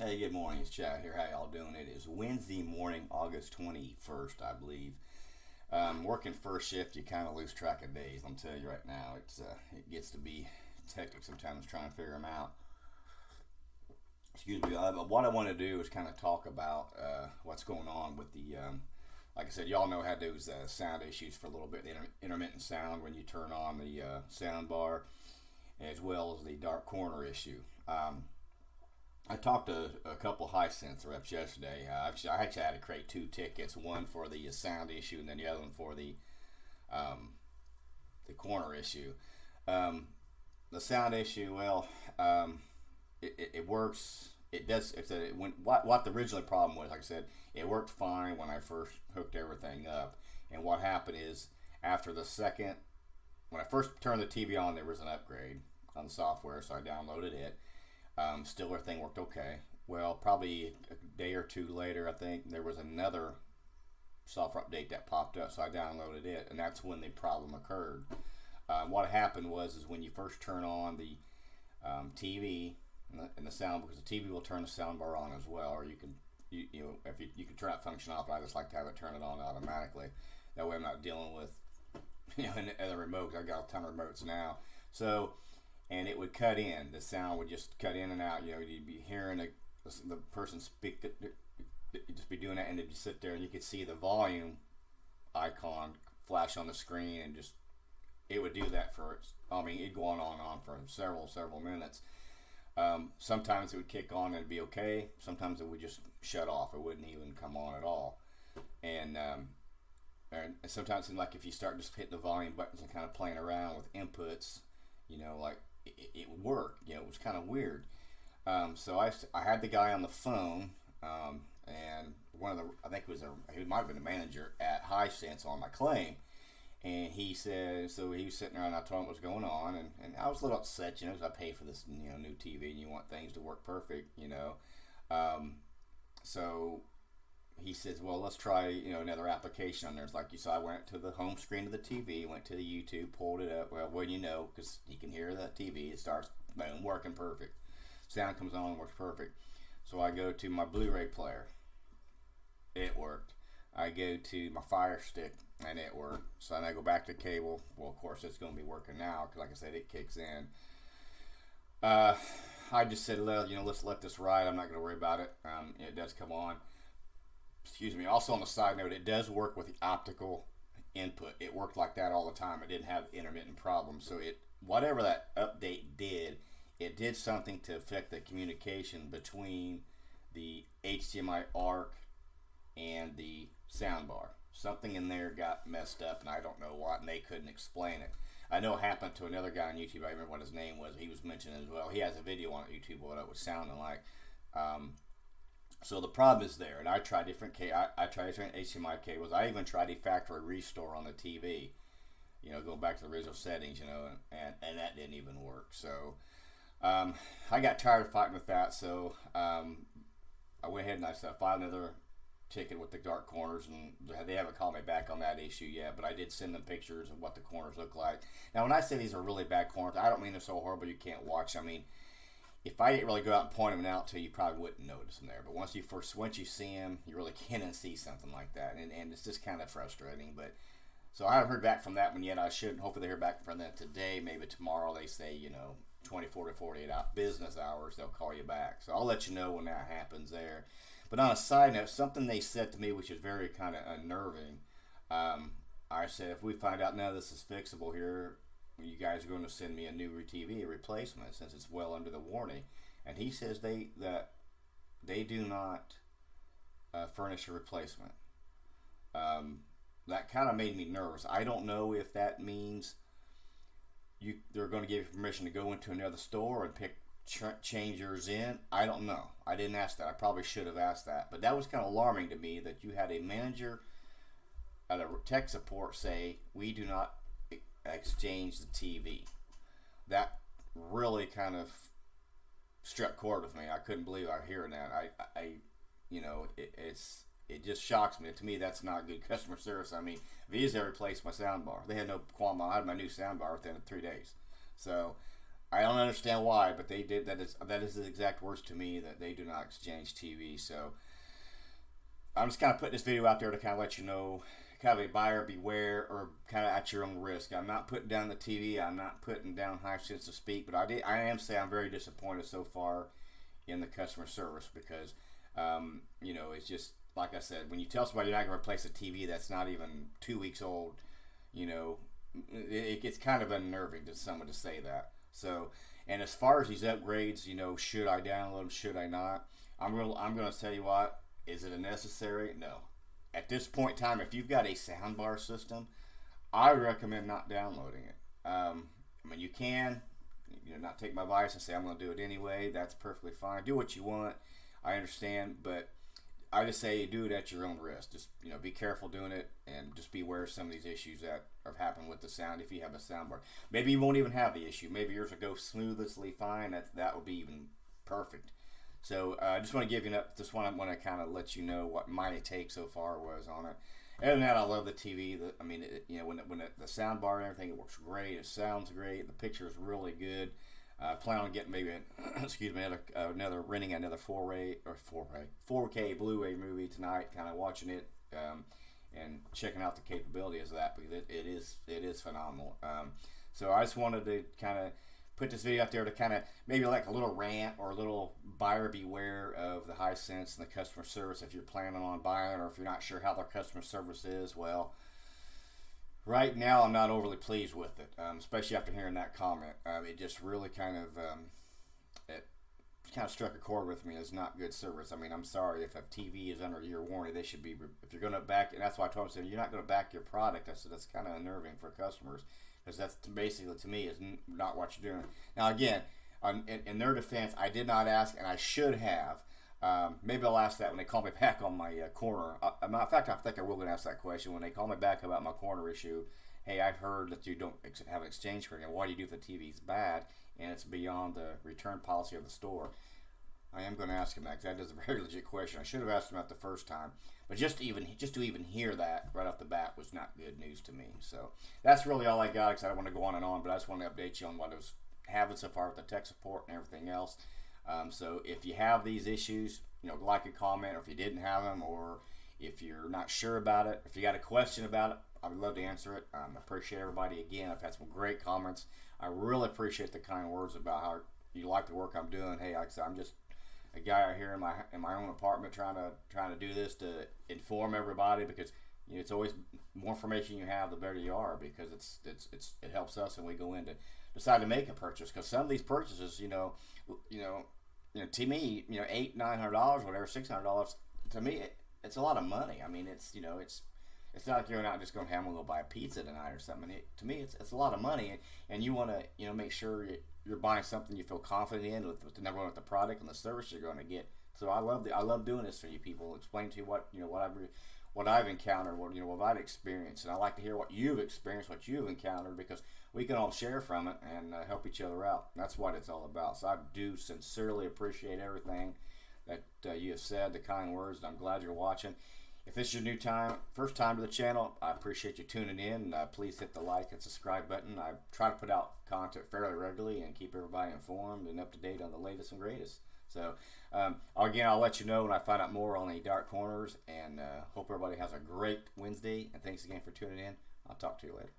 Hey, good morning. It's Chad here. How y'all doing? It is Wednesday morning, August 21st, I believe. Working first shift, you kind of lose track of days. I'm telling you right now, it gets to be hectic sometimes trying to figure them out. Excuse me. But what I want to do is kind of talk about what's going on with the, like I said, y'all know how those sound issues for a little bit, the intermittent sound when you turn on the sound bar, as well as the dark corner issue. I talked to a couple Hisense reps yesterday. I actually had to create two tickets, one for the sound issue and then the other one for the corner issue. The sound issue, well, it works. It does. What the original problem was, like I said, it worked fine when I first hooked everything up. And what happened is, after the second, when I first turned the TV on, there was an upgrade on the software, so I downloaded it. Still everything worked okay. Well, probably a day or two later, I think there was another software update that popped up, so I downloaded it, and that's when the problem occurred. What happened was when you first turn on the TV and the sound, because the TV will turn the sound bar on as well, or you can if you can turn that function off, but I just like to have it turn it on automatically. That way I'm not dealing with other remotes. I got a ton of remotes now, so. And it would cut in. The sound would just cut in and out. You'd be hearing the person speak. You'd just be doing that, and it'd sit there, and you could see the volume icon flash on the screen, and just it would do that for. I mean, it'd go on and on for several minutes. Sometimes it would kick on and it'd be okay. Sometimes it would just shut off. It wouldn't even come on at all. And sometimes it seemed like if you start just hitting the volume buttons and kind of playing around with inputs, like. It would work. It was kind of weird. So I had the guy on the phone, and I think he might have been a manager at Hisense on my claim, and he said, so he was sitting there and I told him what was going on, and I was a little upset, because I pay for this, new TV, and you want things to work perfect, so he says, well, let's try, another application on there. It's like you saw, I went to the home screen of the TV, went to the YouTube, pulled it up. Well, because he can hear the TV, it starts, boom, working perfect. Sound comes on, works perfect. So I go to my Blu-ray player. It worked. I go to my Fire Stick, and it worked. So then I go back to cable. Well, of course, it's going to be working now, because like I said, it kicks in. I just said, let's let this ride. I'm not going to worry about it. It does come on. Excuse me. Also, on the side note, it does work with the optical input. It worked like that all the time. It didn't have intermittent problems. So whatever that update did, it did something to affect the communication between the HDMI ARC and the soundbar. Something in there got messed up, and I don't know what, and they couldn't explain it. I know it happened to another guy on YouTube. I remember what his name was. He was mentioned as well. He has a video on YouTube of what it was sounding like. So the problem is there, and I tried different HDMI cables. I even tried a factory restore on the TV, go back to the original settings, and that didn't even work. So I got tired of fighting with that, so I went ahead and I filed another ticket with the dark corners, and they haven't called me back on that issue yet, but I did send them pictures of what the corners look like. Now, when I say these are really bad corners, I don't mean they're so horrible you can't watch. I mean, if I didn't really go out and point them out to you, probably wouldn't notice them there. But once you see them, you really can't see something like that, and it's just kind of frustrating. But so I haven't heard back from that one yet. I should hopefully hear back from them today, maybe tomorrow. They say 24 to 48 business hours they'll call you back. So I'll let you know when that happens there. But on a side note, something they said to me which is very kind of unnerving. I said, if we find out none of this is fixable here, you guys are going to send me a new TV, a replacement, since it's well under the warranty. And he says they do not furnish a replacement. That kind of made me nervous. I don't know if that means they're going to give you permission to go into another store and change yours in. I don't know. I didn't ask that. I probably should have asked that. But that was kind of alarming to me that you had a manager at a tech support say, we do not exchange the TV. That really kind of struck chord with me. I couldn't believe I was hearing that. It just shocks me. To me, that's not good customer service. I mean, Visa replaced my soundbar. They had no qualm. I had my new soundbar within 3 days. So I don't understand why, but they did. That is the exact words to me, that they do not exchange TV. So I'm just kind of putting this video out there to kind of let you know, kind of a buyer beware, or kind of at your own risk. I'm not putting down the TV. I'm not putting down Hisense to speak, but I am saying I'm very disappointed so far in the customer service, because it's just like I said, when you tell somebody you're not going to replace a TV that's not even 2 weeks old, it gets kind of unnerving to someone to say that. So, and as far as these upgrades, should I download them? Should I not? I'm going to tell you what. Is it a necessary? No. At this point in time, if you've got a soundbar system, I recommend not downloading it. You can, not take my advice and say I'm going to do it anyway. That's perfectly fine. Do what you want. I understand, but I just say do it at your own risk. Just be careful doing it, and just be aware of some of these issues that have happened with the sound. If you have a soundbar, maybe you won't even have the issue. Maybe yours will go smoothly fine. That would be even perfect. So I just want to give you just want to kind of let you know what my take so far was on it. Other than that, I love the TV. When the sound bar and everything, it works great. It sounds great. The picture is really good. Plan on getting maybe renting another 4K Blu-ray movie tonight. Kind of watching it and checking out the capabilities of that, because it is phenomenal. So I just wanted to kind of put this video out there to kind of maybe like a little rant or a little buyer beware of the Hisense and the customer service. If you're planning on buying, or if you're not sure how their customer service is, well, right now I'm not overly pleased with it, especially after hearing that comment. It just really kind of struck a chord with me. It's not good service. I'm sorry, if a TV is under a year warranty, they should be, if you're going to back, and that's why I told them, you're not going to back your product. I said, that's kind of unnerving for customers, because that's basically, to me, is not what you're doing. Now, again, in their defense, I did not ask, and I should have. Maybe I'll ask that when they call me back on my corner. In fact, I think I will going to ask that question when they call me back about my corner issue. Hey, I've heard that you don't have an exchange program. Why do you do if the TV's bad and it's beyond the return policy of the store? I am going to ask him that, because that is a very legit question. I should have asked him that the first time, but just to even hear that right off the bat was not good news to me. So that's really all I got, because I don't want to go on and on, but I just want to update you on what I was having so far with the tech support and everything else. So if you have these issues, like a comment, or if you didn't have them, or if you're not sure about it, if you got a question about it, I would love to answer it. I appreciate everybody. Again, I've had some great comments. I really appreciate the kind words about how you like the work I'm doing. Hey, like I said, I'm just a guy out here in my own apartment trying to do this to inform everybody, because it's always more information you have, the better you are, because it helps us when we go in to decide to make a purchase. Because some of these purchases, to me, $800-900, whatever, $600, to me it's a lot of money. It's not like you're not just going to go buy a pizza tonight or something. To me, it's a lot of money, and you want to make sure you're buying something you feel confident in, with the number one, with the product and the service you're going to get. So I love doing this for you people, explain to you what I've encountered, what I've experienced, and I like to hear what you've experienced, what you've encountered, because we can all share from it and help each other out. That's what it's all about. So I do sincerely appreciate everything that you have said, the kind words, and I'm glad you're watching. If this is your first time to the channel, I appreciate you tuning in. Please hit the like and subscribe button. I try to put out content fairly regularly and keep everybody informed and up to date on the latest and greatest. So, again, I'll let you know when I find out more on the dark corners, and hope everybody has a great Wednesday. And thanks again for tuning in. I'll talk to you later.